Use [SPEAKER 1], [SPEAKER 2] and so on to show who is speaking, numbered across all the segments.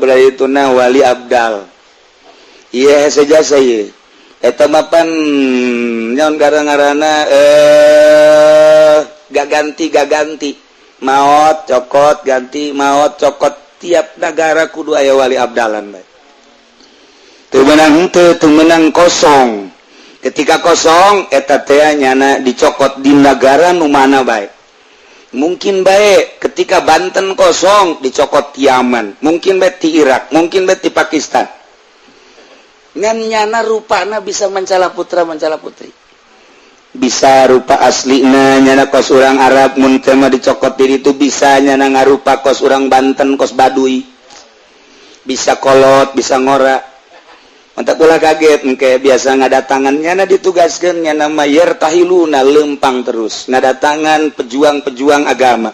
[SPEAKER 1] itu wali Abdal iya saja saya mapan nyon gara-garana gak ganti maut cokot ganti maut cokot tiap negara kudu aya wali abdalan baik menang kosong ketika kosong eta teh nyana dicokot di negara nu mana baik mungkin baik ketika Banten kosong dicokot di Yaman mungkin baik di Irak mungkin baik di Pakistan ngan nyana rupana bisa mencala putra mencala putri bisa rupa aslina nyana kos orang Arab mun teh mah dicokot diri itu bisa nyana ngarupa kos orang Banten kos Baduy bisa kolot bisa ngora mantap ulah kaget engke biasa ngadatangan nyana ditugaskeun nyana mah yertahiluna lempang terus ngadatangan pejuang-pejuang agama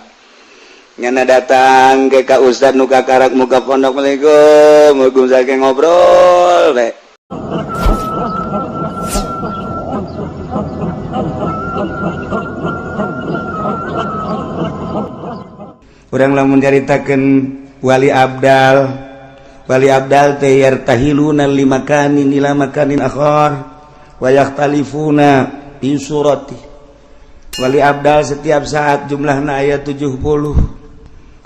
[SPEAKER 1] nyana datang ke ka ustad nu ka karak muka pondok Assalamualaikum mugi saking ngobrol we urang lamun caritakeun wali abdal teh yartahiluna limakanin ila makanin akhar wa yakhtalifuna fi surati wali abdal setiap saat jumlahna aya 70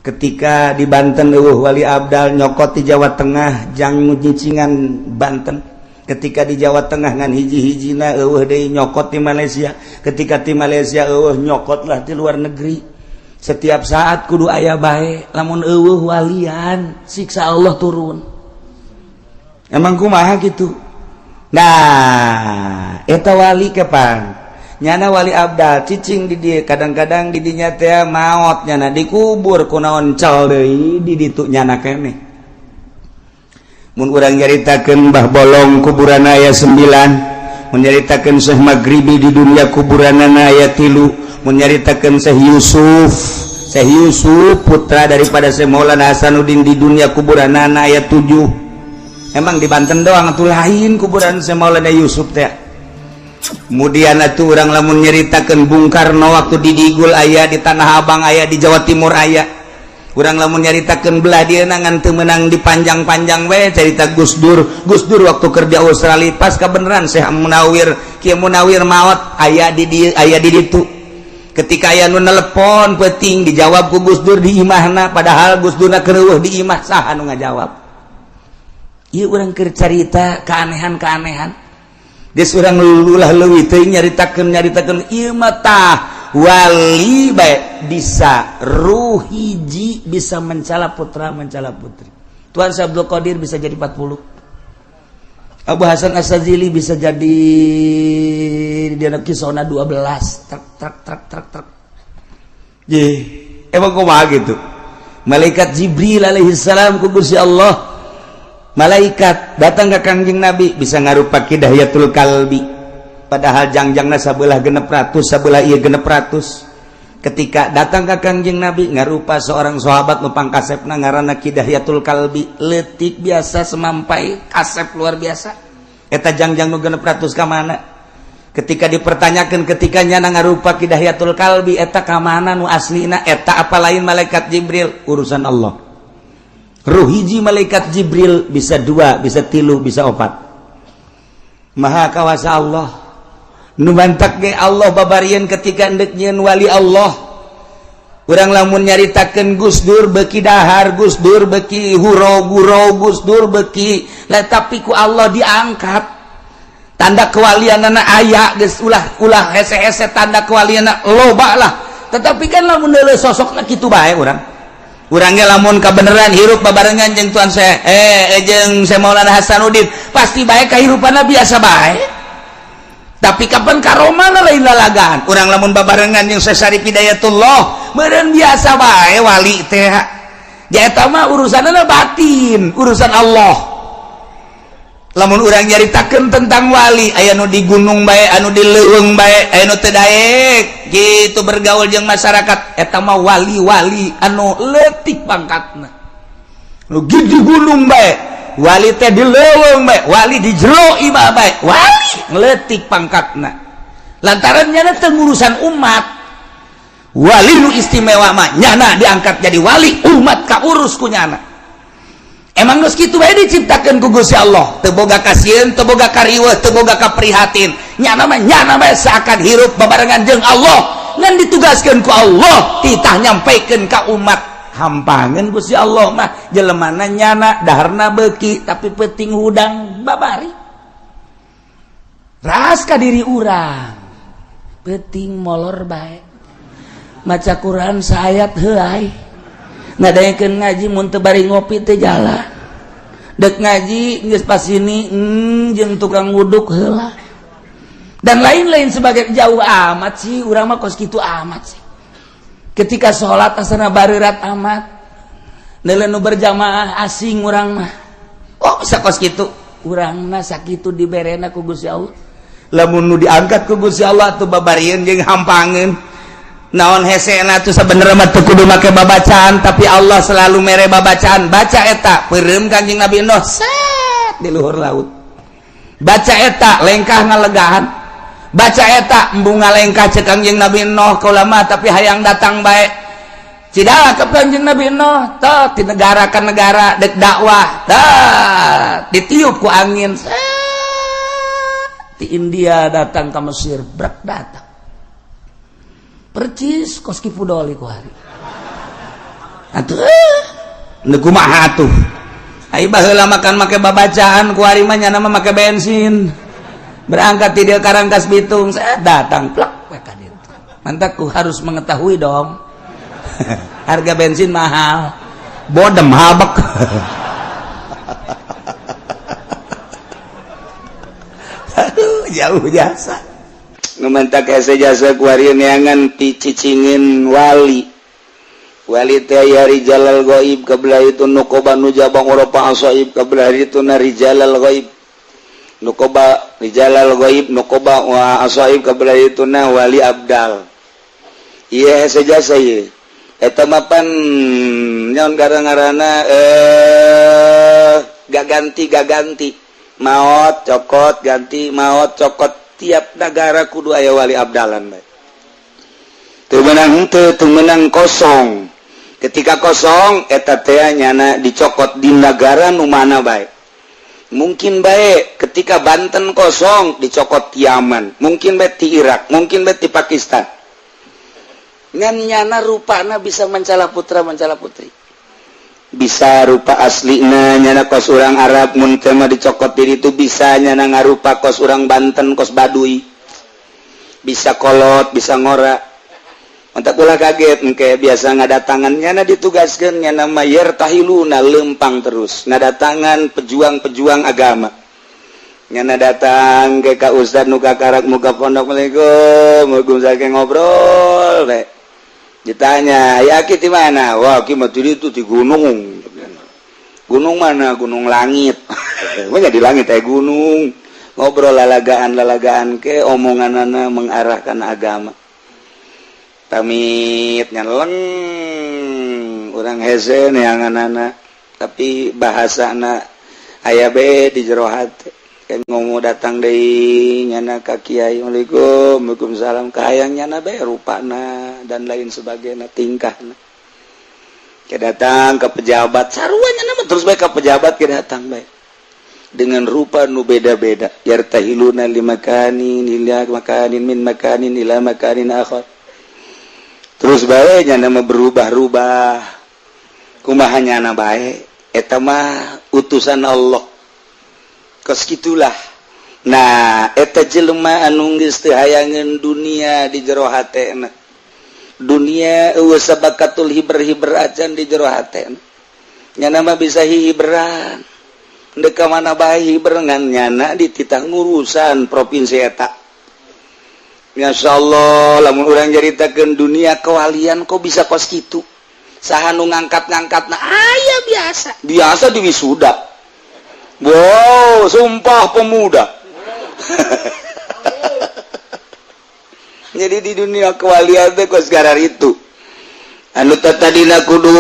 [SPEAKER 1] ketika di Banten wali abdal nyokot di Jawa Tengah jang nyicingan Banten ketika di Jawa Tengah ngan hiji-hijina deui nyokot di Malaysia ketika di Malaysia nyokot lah di luar negeri setiap saat kudu aya bae lamun walian siksa Allah turun emang kumaha gitu nah eta wali kapan nyana wali abdal cicing di dia kadang-kadang di dinya teh maot nyana dikubur kunaon cal deui di ditu nyana keneh mun urang nyaritakeun Mbah Bolong kuburanna aya 9 mun nyaritakeun Syekh Maghribi di dunia kuburanna aya 3 menyaritakan Syekh Yusuf putra daripada Syekh Maulana Hasanuddin di dunia kuburan anak ayat 7 emang di Banten doang atuh lain kuburan Syekh Maulana Yusuf teh kemudian atuh urang lamun nyaritakeun Bung Karno waktu di Digul aya di Tanah Abang aya di Jawa Timur aya urang lamun nyaritakeun belah dieuna ngan teu meunang dipanjang-panjang we cerita Gus Dur waktu kerja Australia pas kebenaran Syekh Munawir Kiai Munawir maot aya di ditu ketika aya nu nelepon penting dijawab ku Gus Dur di imahna padahal Gus Durna kereueuh di imah saha nu ngajawab ieu urang keur carita keanehan-keanehan geus urang ulah leuwih teuing nyaritakeun ieu mah tah wali bae bisa ruhiji bisa mencala putra mencala putri Tuan Syekh Abdul Qadir bisa jadi 40 Abu Hasan As-Sadzili bisa jadi dia kisona 12 trak emang kumaha gitu malaikat Jibril alaihi salam ku Gusti Allah malaikat datang ke Kangjeng Nabi bisa ngarupa Hidayatul Kalbi padahal jangjangna sabelah 600 sabelah ieu 600 ketika datang ke Kangjeng Nabi ngarupa seorang sahabat nu pangkasepna ngaranna Hidayatul Kalbi leutik biasa semampai kasep luar biasa eta jangjang nu 600 ka mana ketika dipertanyakan ketika nyana ngarupa Hidayatul Kalbi eta ka mana nu aslina eta apa lain malaikat Jibril urusan Allah ruh hiji malaikat Jibril bisa 2 bisa 3 bisa 4 maha kawasa Allah nu mantak ge Allah babarieun ketika endek nyieun wali Allah urang lamun nyaritakeun Gus Dur beuki dahar Gus Dur beuki huro-guro Gus Dur beuki lah tapi ku Allah diangkat tanda kewalianana aya geus ulah hese-hese tanda kewalianana loba lah tetapi kan lamun deuleu sosokna kitu bae urang ge lamun kabeneran hirup babarengan jeung Tuan Syekh jeung Syekh Maulana Hasanuddin pasti bae kahirupanna biasa bae tapi kapan karomana lain lalagaan urang lamun babarengan jeung Syekh Syarif Hidayatullah meureun biasa bae wali teh ya eta mah urusanna batin urusan Allah lamun urang nyaritakeun tentang wali aya nu di gunung bae anu di leuweung bae aya nu teu daek kitu bergaul jeung masyarakat eta mah wali-wali anu leutik pangkatna nu di gunung bae wali teh di leuweung bae wali di jero imah bae wali ngeutik pangkatna lantaran nyana teu ngurusan umat wali nu istimewa mah nyana diangkat jadi wali umat kaurus ku nyana emang geus kitu bae diciptakeun ku Gusti Allah teu boga kasieun teu boga kariweuh teu boga kaprihatin nyana mah seakan hirup babarengan jeung Allah ngan ditugaskeun ku Allah titah nyampaikeun ka umat hampangeun Gusti Allah mah jelemana nyana daharna beuki tapi peuting hudang babari ras ka diri urang peuting molor bae maca Quran saayat heuai ngadaengkeun ngaji mun teu bari ngopi teh jalan dek ngaji geus pas ini jeung tukang wuduk heula dan lain-lain sebagai jauh amat sih urang mah kos kitu amat sih ketika sholat asana bareurat amat neuleuh nu berjamaah asing urang mah oh bisa kos kitu urangna sakitu diberena ku Gusti Allah lamun nu diangkat ku Gusti Allah atuh babarieun jeung hampangeun naon hesena tuh sabenerna mah teu kudu make babacaan tapi Allah selalu mere babacaan baca eta peureum Kanjeng Nabi Nuh set di luhur laut baca eta lengkah ngalegaan baca eta embung ngalengkah cek Kanjeng Nabi Nuh kaula mah tapi hayang datang bae cidaha ka Kanjeng Nabi Nuh tah ti negara ka negara dek dakwah tah ditiup ku angin set ti India datang ka Mesir brak datang percis kos kipudoli ku hari atuh nu kumaha atuh ai baheula makan make babacaan ku hari mah nyana mah make bensin berangkat ti dieu ka Rangkas Bitung saya datang plak ka dieu mantap ku harus mengetahui dong harga bensin mahal bodem habek aduh jauh jasa ngumantak asa jasa kuarian neangan picicingin wali teh ya rijalal ghaib kabla itu nukoba nujabang oropa asaib kabla itu na rijalal ghaib nukoba rijalal ghaib nukoba wa asaib kabla itu na wali abdal iya asa jasa ieu eta mapan nyaon garang-garana gaganti maot cokot ganti maot cokot tiap negara kudu aya wali abdalan bae teu menang kosong ketika kosong eta teh nyana dicokot di negara nu mana bae mungkin bae ketika Banten kosong dicokot ti Yaman mungkin bae ti Irak mungkin bae ti Pakistan ngan nyana rupana bisa mencala putra mencala putri bisa rupa aslina nyana kos urang Arab mun teh mah dicokot diri itu bisa nyana ngarupa kos urang Banten kos Baduy bisa kolot bisa ngora mantap ulah kaget engke biasa ngadatangan nyana ditugaskeun nyana mayer tahiluna lempang terus ngadatangan pejuang-pejuang agama nyana datang ke ka ustad nu kakarak muka pondok Assalamualaikum saking ngobrol teh ditanya, ya ki di mana? Wah, ki mah itu di gunung. Gunung mana? Gunung langit. Mana di langit gunung. Ngobrol lalagaan ke omonganana mengarahkan agama. Tamit nyeleng urang hese neanganana tapi bahasana aya be di jero hate. Ngomong datang deui nyana ka kiai Waalaikumsalam kahayang nyana bae rupana dan lain sebagainya tingkahna ke datang ke pejabat sarua nyana mah terus bae ka pejabat ke datang bae dengan rupa nu beda-beda yartahiluna limakanin ila makanin min makanin ila makanin akhar terus bae nyana mah berubah-ubah kumaha nyana bae eta mah utusan Allah kos gitulah nah eta jelema anu geus teu hayangeun dunia di jero hatena dunia eueuh sabakatul hiber-hiber acan di jero hatena nyana mah bisa hiberan deuk ka mana bae hiber ngan nyana di titah ngurusan provinsi eta masyaallah lamun urang nyaritakeun dunia kewalian kok bisa kos kitu saha nu ngangkat-ngangkatna aya biasa di wisuda. Wow, sumpah pemuda. Jadi di dunia kewalian teh kos garar itu. Anu tatadina kudu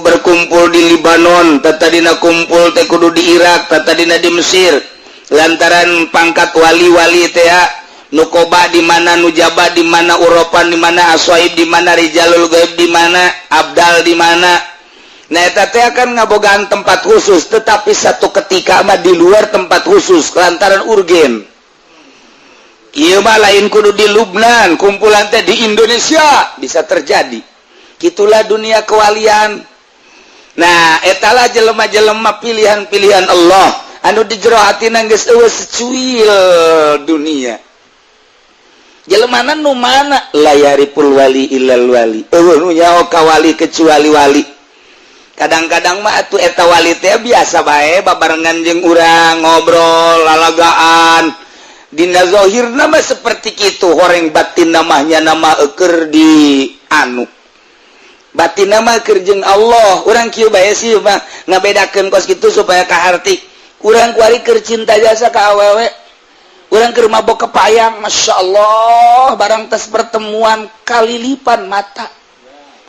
[SPEAKER 1] berkumpul di Libanon, tatadina kumpul teh kudu di Irak, tatadina di Mesir. Lantaran pangkat wali-wali teh nukoba di mana, nujaba di mana, uropan di mana, aswaib di mana, rijalul ghaib di mana, abdal di mana. Nah eta teh akan ngabogaan tempat khusus, tetapi satu ketika mah di luar tempat khusus lantaran urgen. Ieu mah lain kudu di Lubnan, kumpulan teh di Indonesia bisa terjadi. Gitulah dunia kewalian. Nah, etalah jelema-jelema pilihan-pilihan Allah anu di jero hatina geus eueuh secuil dunia. Jelemana nu mana layaripul wali illal wali. Eueuh nu nyaho ka wali kecuali wali. Kadang-kadang mah atuh eta wali teh biasa bae babarengan jeung urang ngobrol lalagaan. Dina zahirna mah seperti kitu, horeng batin namanya nama euker di anu. Batin nama keur jeung Allah. Urang kieu bae sih mah ngabedakeun kos kitu supaya kaharti. Urang kuari keur cinta jasa ka awewe. Urang keur mabok kepayang, masyaallah, barang tes pertemuan kalilipan mata.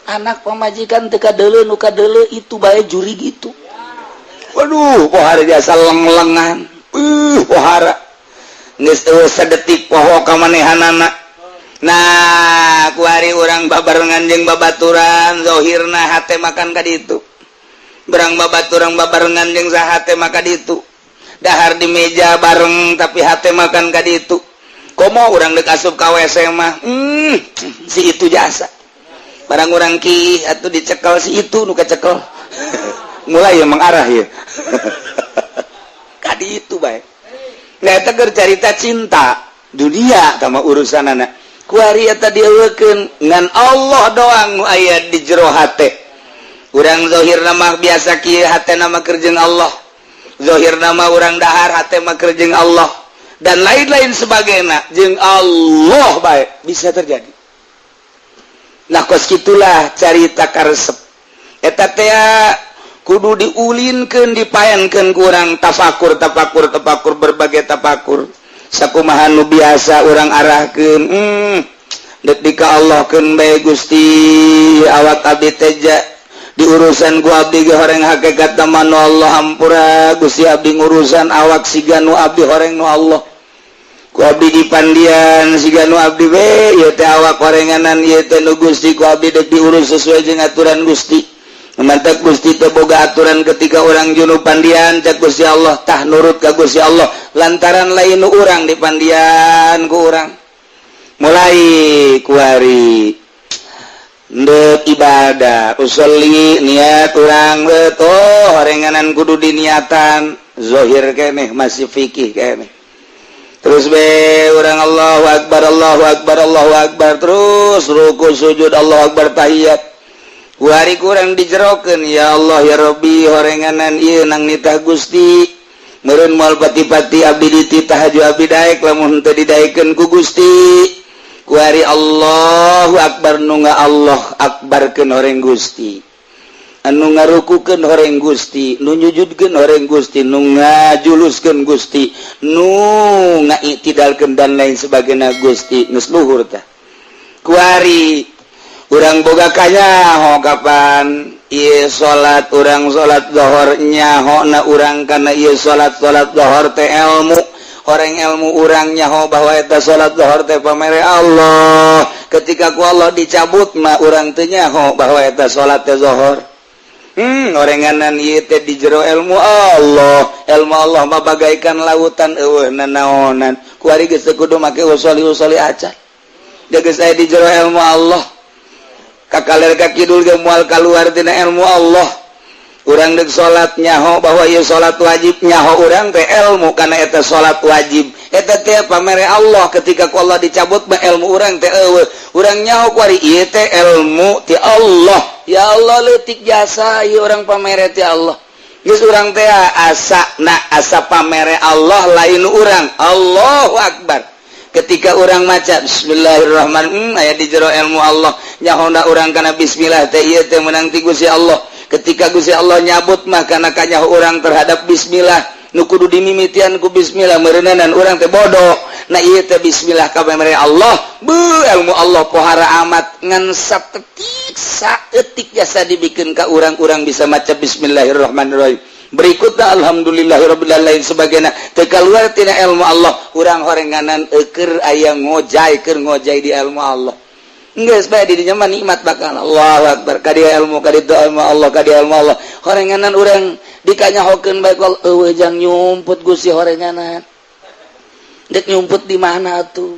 [SPEAKER 1] Anak pamajikan teu kadeuleu nu kadeuleu itu bae juri gitu. Waduh, pohara jasa leng-lengan. Pohara. Geus eueuh sadetik poho ka manehanana. Nah, kuari urang babarengan jeung babaturan zahirna hate makan ka ditu. Berang babaturan babarengan jeung saha hate maka ditu. Dahar di meja bareng tapi hate makan ka ditu. Komo urang deuk asup ka WC mah. Si itu jasa. Barang urang ki atuh dicekel si itu nu kecekel. Mulai ya mengarah ya. Ka ditu bae. Nah, eta keur carita cinta dunia sama urusanana. Kuari eta dieueukeun ngan Allah doang nu aya di jero hate. Urang zahirna mah biasa kieu hatena mah keur jeung Allah. Zahirna mah urang dahar hate mah keur jeung Allah dan lain-lain sebagainya jeung Allah bae bisa terjadi. Nah, kos kitulah carita karesep. Eta teh kudu diulinkeun dipaenkeun ku urang tafakur berbagai tafakur. Sakumaha nu biasa urang arahkeun deuk dikaallahkeun bae Gusti awak abdi teh di urusan ku abdi ge horeng hakikat manu Allah hampura Gusti abdi ngurusan awak siga nu abdi horeng nu Allah. Ku abdi dipandian siga nu abdi we ieu teh awak horenganan ieu teh nu Gusti ku abdi deuk diurus sesuai jeung aturan Gusti. Mantap Gusti teh boga aturan ketika orang junub pandian cak Gusti Allah tah nurut ka Gusti Allah lantaran lain nu urang dipandian ku urang. Mulai kuari ndeup ibadah usolli niat urang beutoh horenganan kudu diniatan zahir keneh masih fikih keneh. Terus be urang Allahu akbar terus ruku sujud Allahu akbar tahiyat. Kuari kurang dijerokeun ya Allah ya Rabbi horenganan ieu nang nitah Gusti meureun moal pati-pati abdi dititah haju abdi daek lamun teu didaekeun ku Gusti. Kuari Allahu akbar nu Allah akbarkeun horeng Gusti. Anu ngarukukeun horeng Gusti, nu nyujudkeun horeng Gusti, nu ngajuluskeun Gusti, nu ngaitidalkeun dan lain sebagainya Gusti, geus luhur tah. Kuari urang boga kanyaho kapan ieu salat urang salat zuhur nyaho na urang kana ieu salat zuhur teh ilmu horeng ilmu urang nyaho bahwa eta salat zuhur teh pamere Allah ketika ku Allah dicabut mah urang teu nyaho bahwa eta salat teh zuhur. Orenganan ieu teh di jero ilmu Allah mah bagaikan lautan eueuh nanaonan kuari geus teu kudu make usolli acan da geus aya di jero ilmu Allah kakaler ka kidul ge moal kaluar tina ilmu Allah. Urang deuk salat nyaho bahwa ieu salat wajib nyaho urang teh ilmu kana eta salat wajib. Eta teh pamere Allah ketika ku Allah dicabut mah ilmu urang teh eueuh. Urang nyaho kuari ieu teh ilmu ti Allah. Ya Allah leutik jasa ieu urang pamere ti Allah. Geus urang teh asa pamere Allah lain urang. Allahu akbar. Ketika orang maca bismillahirrahmanirrahim aya di jero ilmu Allah nyahona urang kana bismillah teh ieu teh meunang ti Gusti Allah. Ketika Gusti Allah nyabut mah kana kanyaho urang terhadap bismillah nu kudu dimimitian ku bismillah meureunanan urang teh bodoh. Nah ieu teh bismillah ka pamere Allah ilmu Allah pohara amat ngan saeutik saeutik jasa dibikeun ka urang-urang bisa maca bismillahirrahmanirrahim. Berikutnya alhamdulillahirabbil alamin sebagainya teu kaluar tina ilmu Allah urang horenganan keur aya ngojay di ilmu Allah. geus bae di dinya mah nikmat bakal Allahu akbar ka dia ilmu ka ditu ilmu Allah ka dia ilmu Allah horenganan urang dikanyahokeun bae ku eueuh jang nyumput Gusti horenganan dek nyumput di mana atuh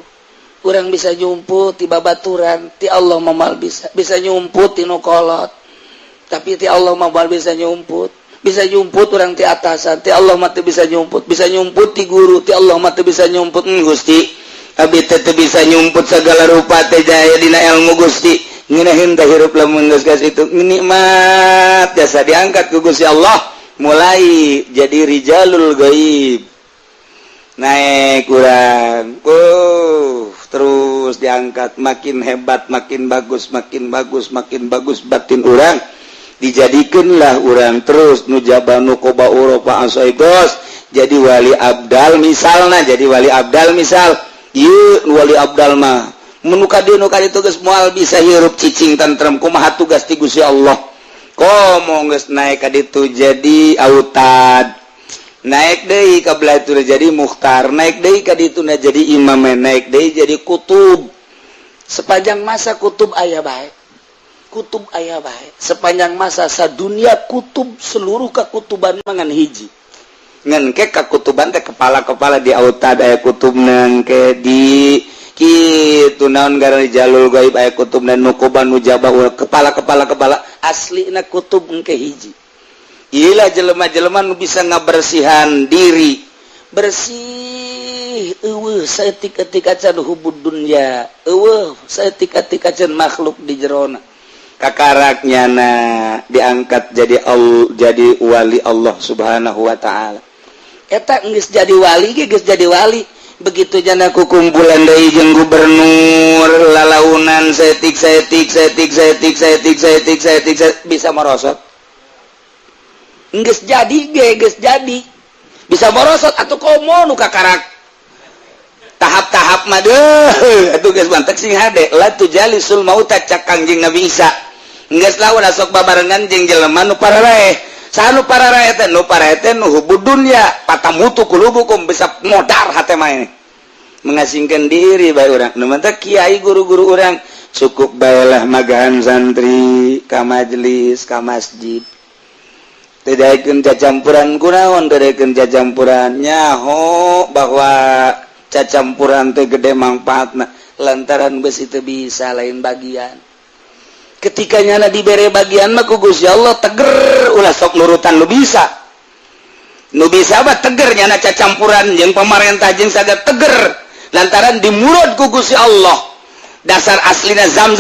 [SPEAKER 1] urang bisa nyumput di babaturan ti Allah mamal bisa nyumput ti nu kolot tapi ti Allah mamal bisa nyumput urang ti atasan ti Allah mah teu bisa nyumput ti guru ti Allah mah teu bisa nyumput Gusti abi teh bisa nyumput segala rupa teh jaya dina ilmu Gusti ngeunaheun teh hirup lamun geus itu nikmat jasa diangkat ku Gusti Allah mulai jadi rijalul ghaib naik kurang terus diangkat makin hebat makin bagus batin orang dijadikanlah orang terus nujaba nukoba uropa asoigos jadi wali abdal misal wali abdal mah menuka itu geus moal bisa hirup cicing tentrem kumaha tugas ti Gusti Allah komo geus naik ka ditu jadi autad naik deui ka belatur jadi mukhtar naik deui ka dituna jadi imam naik deui jadi kutub sepanjang masa kutub aya bae sepanjang masa sadunia kutub seluruh kakutuban mangan hiji ngan ke kakutuban teh kepala-kepala di autad aya kutubna ke di kitu naon ngaran jalul gaib aya kutubna nuqoban nujabah kepala aslina kutub engke hiji ilah jelema-jelema nu bisa ngabersihan diri bersih saeutik-eutik acan hubud dunya saeutik-eutik acan makhluk di jerona kakaraknya diangkat jadi wali Allah subhanahu wa ta'ala eta geus jadi wali begitu jana kukumpulan deui jeung gubernur lalaunan saeutik bisa merosot geus jadi bisa merosot atau komo nu kakarak tahap-tahap mah deuh atuh geus mantek sing hade la tujalisul mauta cak Kangjeng Nabi Isa geus lawan sok babarengan jeung jelema nu pararaeh saha nu pararaeh teh nu hubud dunya patamutu qulubukum bisa modar hate mah mengasingkan diri bae urang nu mah kiai guru-guru urang cukup baelah magahan santri ka majelis ka masjid Tedaikeun cacampuran kunaon tedaikeun cacampuran nyaho bahwa cacampuran teh gede manfaatna lantaran geus teu bisa lain bagian ketika nyana dibere bagian mah ku Gusti Allah teger ulah sok nurutan nu bisa mah teger nyana cacampuran jeung pamarentah jeung saged teger lantaran dimurad ku Gusti Allah dasar aslina zam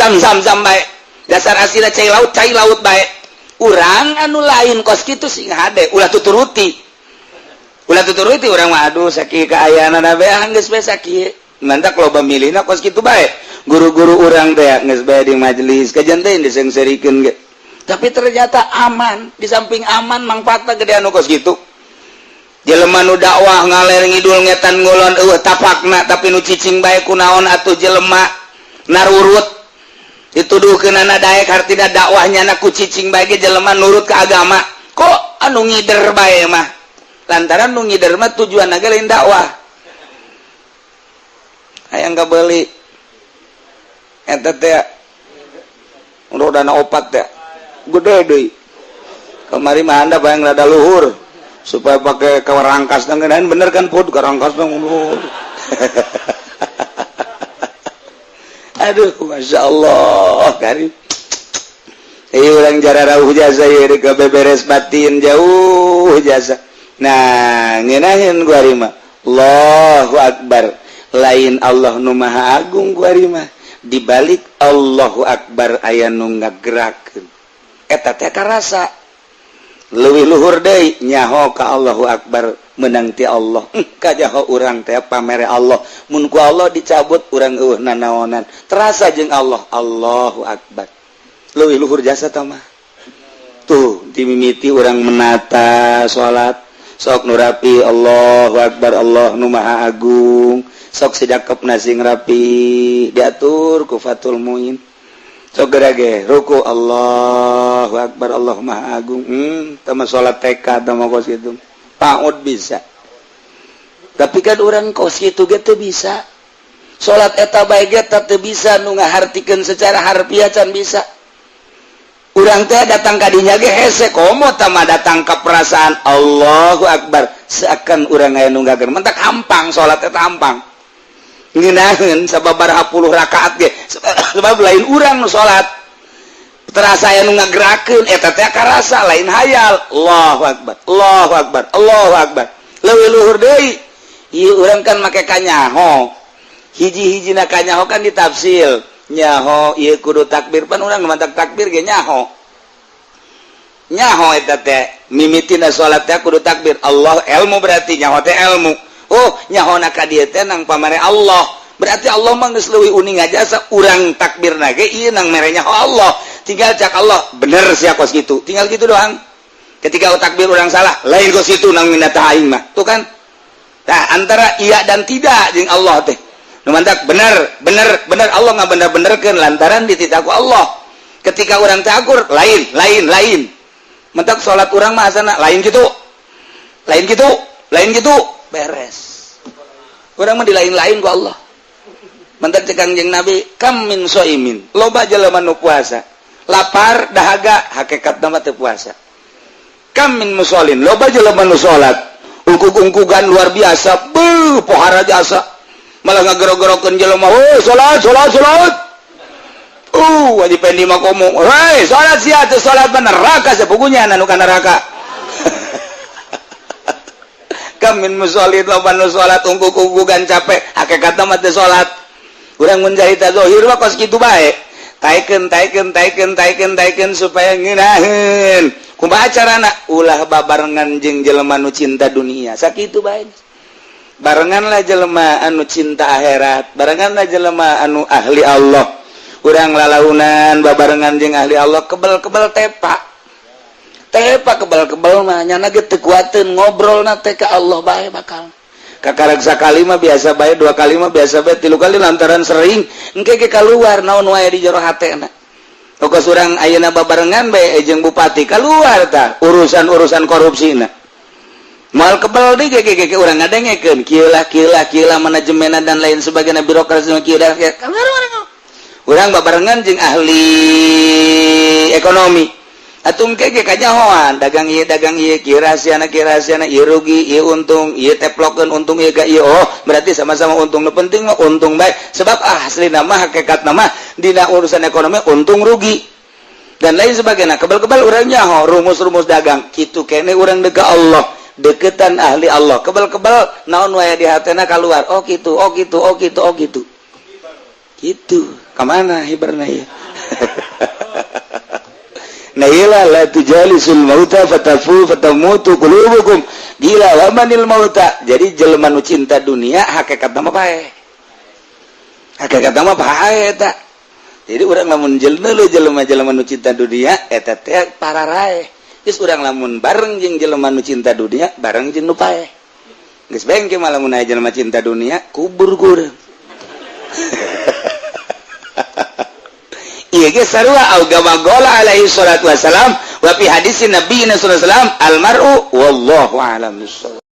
[SPEAKER 1] bae dasar aslina cai laut bae urang anu lain kos kitu sing hade ulah tuturuti urang mah aduh sakieu kaayana bae geus bae sakieu mantak loba milihna kos kitu bae guru-guru urang teh geus bae di majelis kajian teh disengserikeun ge tapi ternyata aman di samping aman manfaatna gede anu kos kitu jelema nu dakwah ngaler ngidul ngetan ngulon tapakna tapi nu cicing bae kunaon atuh jelema narurut dituduhkeun anak daek hartina dakwahnya anak ku cicing bae ge jelema nurut ke agama kok anu ngider bae mah lantaran nu ngider mah tujuanna ge lain dakwah hayang gabeuli eta teh rodana opat teh gede deui kamari mah anda bayang rada luhur supaya pakai kawarangkas ngeunaan bener kan pod karangkasna luhur aduh masya Allah karim orang jara rauh jasa ya reka beberes batin jauh jasa nah ngeunaheun gua rima Allahu Akbar lain Allah nu maha agung gua rima dibalik Allahu Akbar aya nu ngagerakeun eta teh karasa leuwih luhur deui nyaho ka Allahu Akbar menang ti Allah kajaho urang teh pamere Allah mun ku Allah dicabut urang eueuh nanaonan terasa jeung Allah Allahu Akbar leuwih luhur jasa tah mah tuh dimimiti urang menata salat sok nu rapi Allahu Akbar Allah nu maha agung sok sidakepna sing rapi diatur ku Fathul Muin sok gerage ruku Allahu Akbar Allah maha agung tah mah salat TK tah mah kos kitu paud bisa tapi kan orang kos itu gitu bisa salat eta bae ge teu bisa nu ngahartikeun secara harfiah can bisa. Urang teh datang ka dinya ge hese komo tah mah datang ka perasaan Allahu Akbar seakan urang aya nu gager mentak hampang salat eta hampang. Ngeunaheun sababaraha puluh rakaat ge sebab lain urang nu salat terasa aya nu ngagerakeun eta teh karasa lain hayal. Allahu Akbar, Allahu Akbar, Allahu Akbar. Leuwih luhur deui. Ieu urang kan make kanyaho. Hiji-hijina kanyaho kan ditafsir. Nyaho ieu kudu takbir pan urang mantak takbir ge nyaho. Nyaho eta teh mimitina salat teh kudu takbir. Allah ilmu berarti nyaho teh ilmu. Oh, nyahona ka dieu teh nang pamare Allah. Berarti Allah mah geus leuwih uning ngajasa urang takbirna ge ieu nang mere nyaho Allah. Tinggal cak Allah bener sia kos kitu. Tinggal gitu doang. Ketika takbir urang salah, lain kos kitu nang minata aing mah. Tuh kan? Nah, antara iya dan tidak jeung Allah teh. Nu mantak bener Allah ngabener-benerkeun lantaran dititaku Allah. Ketika urang teh akur lain. Mantak salat urang mah asana lain gitu. Beres. Urang mah dilain-lain ku Allah. Mantak cek Kangjeng Nabi, kam min shaimin. Loba jelema nu puasa. Lapar, dahaga, hakikatna mah teu puasa. Kam min musallin. Loba jelema nu salat. Ungkug-ungkugan luar biasa, pohara jasa, malah ngagero-gerokeun jelema, salat. Wajib pendi mah komo, hei, salat sia teu salat mah neraka sapugunya anu ka neraka. Kam min musallin loba nu salat ungkug-ungkugan capek, hakikatna mah teu salat. Urang mun jarita zahir mah kos kitu bae. Taikeun supaya ngeunaheun. Kumaha carana ulah babarengan jeung jelema nu cinta dunia sakitu bae barenganlah jelema anu cinta akhirat barenganlah jelema anu ahli Allah urang lalaunan babarengan jeung ahli Allah kebel-kebel tepa kebel-kebel mah nyana ge teu kuateun ngobrolna teh ka Allah bae bakal kakarek sakali mah biasa bae dua kali mah biasa bae tilu kali lantaran sering engke ge kaluar naon wae di jero hatena. Pokok surang ayeuna babarengan bae jeung bupati keluar tah urusan korupsina. Mal kebal deui ge urang ngadengekeun kieu lah manajemenna dan lain sebagainya birokrasi kieu dah keluar. Urang babarengan jeung ahli ekonomi. Atung ge kanyahoan dagang ieu kieu rahasiana ieu rugi ieu untung ieu teplokeun untung ieu ga ieu oh berarti sama-sama untung nu penting mah untung bae sebab aslina mah hakikatna mah dina urusan ekonomi untung rugi dan lain sebagainya kebal-kebal urang nyaho rumus-rumus dagang kitu kene urang deka Allah deketan ahli Allah kebal-kebal naon wae di hatena keluar gitu kamana hibarna ieu Naila la tujalisul mauta fatamutu qulubukum gila wa manil mauta. Jadi jelema nu cinta dunia hakikatna mah bae. Eta. Jadi urang lamun jelema nu cinta dunia eta teh pararae. Geus urang lamun bareng jeung jelema nu cinta dunia bareng jeung nu pae. Geus bengke mah lamun aya jelema cinta dunia kubur urang. Ieu ge sarua augama gola alaihi salatu wasalam wa fi hadisin nabiyina sallallahu alaihi wasallam al mar'u wallahu a'lam bissawab.